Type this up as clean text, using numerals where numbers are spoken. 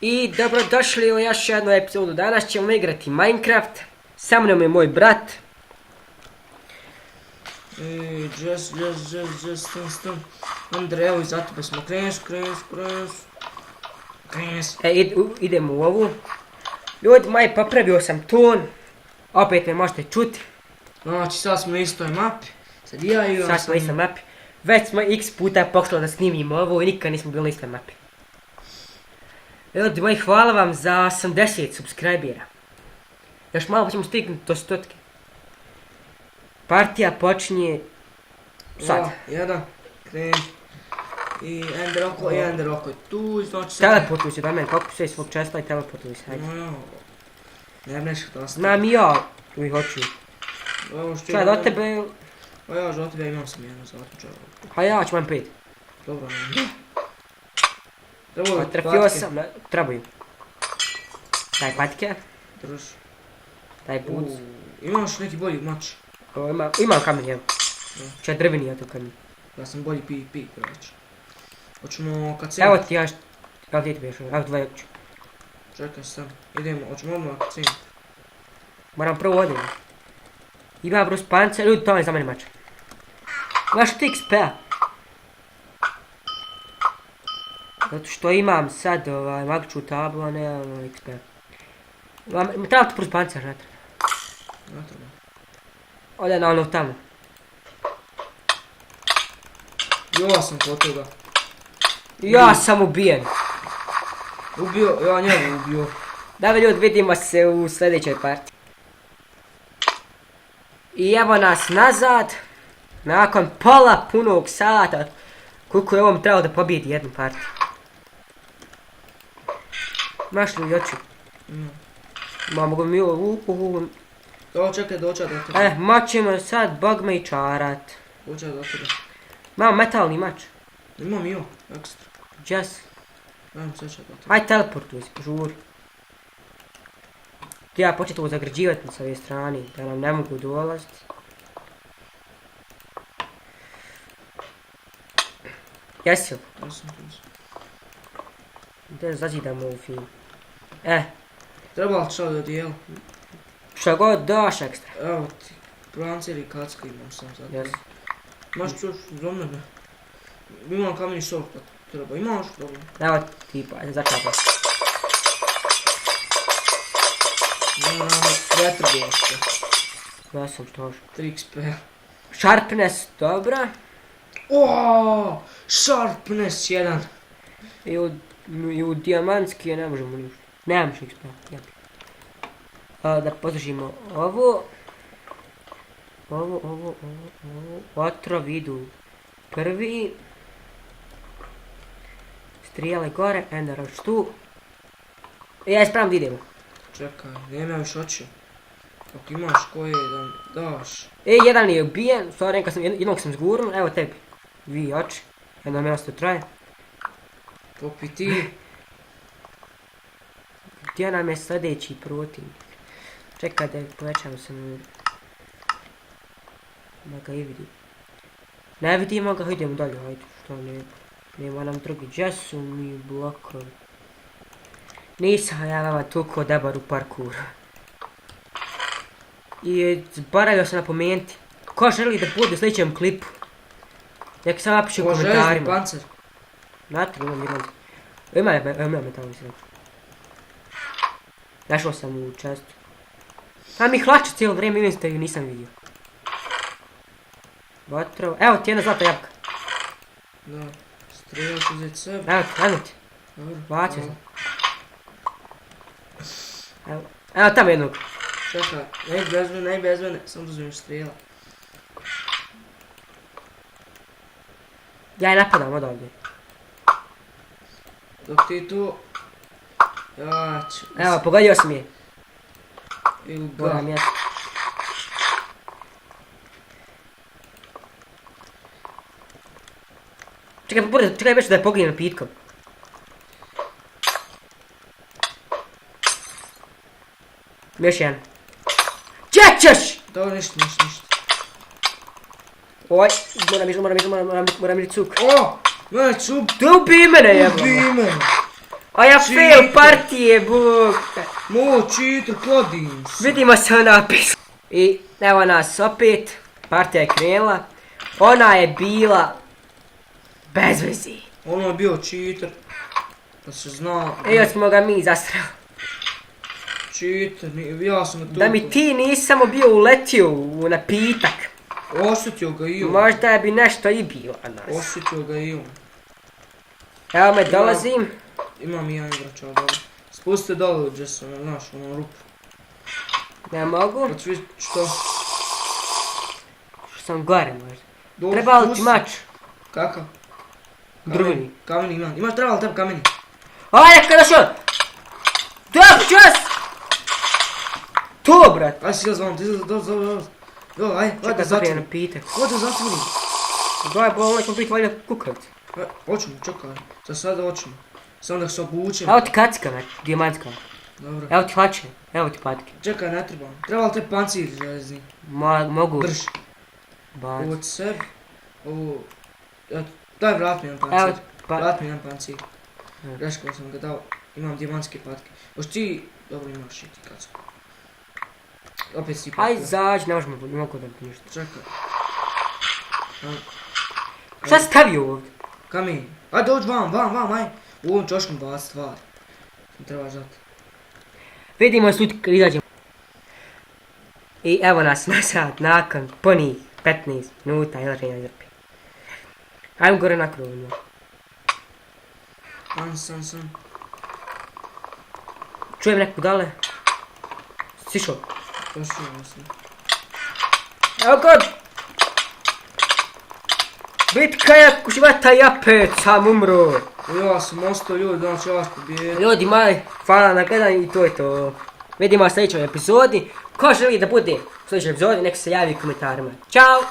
I dobrodošli u još jednu epizodu. Danas ćemo igrati Minecraft. Sa mnom je moj brat. Just. Andre, evo i za tebe smo. Krenus. Idemo u ovu. Ljudi moji, popravio sam ton. Opet me možete čuti. Znači, sad smo na istoj mapi. Sad ja i Sad smo na istoj mapi. Već smo x puta pokušali da snimimo ovo i nikad nismo bili na istoj mapi. Ljudi moji, hvala vam za 80 subscribera. Još malo pa ćemo stignuti do 100. Partija počinje sad. Jedan, kreni. I Ender oko je tu, znači sad... Teleportuj se do mene, pokušaj svog česta i teleportuj se, hajde. Ne nešto da ostaje. Znam i ja tu ih hoću. Čaj, do tebe... Pa ja, do tebe imam sam jednu zlatnu čaru. Pa ja ću vam 5. Dobro, Pa trafio sam, trebaju. Daj patike. Drž. Daj buc. Imaš neki bolji mač? Imam kamen, evo. Čaj drveni je to kamen. Ja sam bolji PvP igrač. Hoćemo kad se... Evo ti ja evo ti još, evo dva ću. Čekaj sam, idemo, hoćemo odmah kad cim. Moram prvo odem. Ima brus panca, ljudi to je za mene mač. Imaš ti XP-a? Zato što imam sad magičnu tablu, a ne XP. Treba ti brus panca, ne treba. Ne treba. Ode na ono tamo. Ja sam kod toga. Ja sam ubijen. Ubio, ja njega ubio. Daj ljudi, vidimo se u sljedećoj partiji. I evo nas nazad. Nakon pola punog sata. Koliko je ovom trebalo da pobijedi jednu partiju. Imaš li oči? Mogu mi ovo... Čekaj, doća do tebe. Moćemo sad bogme i čarat. Doća do tebe. Imam metalni mač. Imam i jo, ekstra. Jess. Ajmo sveća do tebe. Aj teleportuj se, žuri. Ja početi ovo zagrađivati s ove strane, da nam ne mogu dolaziti. Jesi li? Jesam tu. Gdje zazidamo ovu film? Treba li što da dijelu? Šta god daš ekstra. Evo ti, plancir i kacka imam sam za tebe. Jesi. Imaš čuš, za mene. Imam kameni šok kad treba, imaš dobro. Evo ti pa, začapaj. Vetrobloške. Ja sam što još. 3 XP. Sharpness, dobra. Oooo, Sharpness 1. I u dijamantski ne možemo ništa. Nemaš XP. Da podržimo ovo. Ovo. Otrov idu prvi. Strijale gore, Ender još tu. Ja ispravim da idemo. Čekaj, nema još oči. Ako imaš koje da daš. Jedan je ubijen, stvarno jednog sam zgurnuo, evo tebi. 2 oči, jedno mjesto traje. Popi ti. Gdje nam je sljedeći protivnik? Čekaj da povećamo sam da ga i vidim. Ne vidimo ga, idemo dalje, hajde, što nema nam drugi. Gdje su mi blokovi? Nisam ja vama toliko dobar u parkouru. I zaboravio sam napomenuti. Ko želi da bude u sljedećem klipu? Nek sam napiše u komentarima. Željezni pancer. Znate, ima metalni sreć. Našao sam u čestu. A mi hlače cijelo vrijeme, imam ju nisam vidio. Gotovo. Evo ti jedna zlata jabka. Da, strijel ću uzeti sebe. Evo ti. Dobro. Bacio sam. Evo tamo jednog. Čekaj, ne bez mene, sam uzmem strijela. Ja je napadam odavdje. Dok ti tu... Ja ću... Evo, pogodio sam je. Ili Gora ga. mjesto. Čekaj već da je pogijem pitkom. Još jedan. Ček ćeš! Dobro, ništa. Oj, moram ići cuk. O! Mene cub! Te ubij mene, jebno. Ubij me! A ja fail partije, bog. Mo, cheater, kladim se. Vidimo se u napisu. I evo nas opet. Partija je krenula. Ona je bila bez vezi. Ono je bio cheater. Da se zna. Evo smo ga mi zastrali. Cheater, ja sam ga tu. Da mi ti nisi samo bio uletio u napitak. Osjetio ga i on. Možda bi nešto i bilo na nas. Osjetio ga i on. Evo me dolazim. Imam i ja igrača, dobro. Spustite dole gdje sam, znaš, ono rupu. Ne mogu. Kad svi što? Što sam gore možda. Dole, Treba li ti spusti. mač? Kakav? Drveni. Kameni imam. Imaš, treba li tebi kameni? Ajde kada što? Dobro, čas! To, brat. Aj si ga zvam, ti dole. Dole, aj Čekaj, da zapijem zatvori. napitak. Hoće zatvori. Daj, bolno ćemo biti valjda kukavci. Hoćemo, čekaj. Za sada hoćemo. Samo da se obučem. Evo ti kacka, brat, dijamantska. Dobro. Evo ti hlače, evo ti patke. Čekaj, ne trebam. Treba li te pancir železni? Mogu. Drž. Bac. Ovo od sebi. Ovo... Daj, vrat mi jedan Evo pancir. ti pa... Vrat mi jedan pancir. Mm. Greško sam ga dao. Imam dijamantske patke. Hoće ti... Dobro, imaš i ti kacku. Opet si Aj patke. zađi, ne možemo, ne mogu da ti ništa. Čekaj. Šta si stavio ovdje? Kamen. Aj dođi vam, aj. U ovom čoškom baci stvar. Trebaš dati. Vidimo se kad izađemo. I evo nas nazad, nakon punih 15 minuta ilaženja zrpi. Ajmo gore na krovnu. Sam. Čujem neku dale. Sišao. Došao sam. Evo god! Bitka je kušivata i opet sam umro. Ja sam ostao ljudi, znači ja vas pobijedio. Ljudi mali, hvala na gledanju i to je to. Vidimo u sljedećoj epizodi. Ko želi da bude u sljedećoj epizodi, nek se javi u komentarima. Ćao!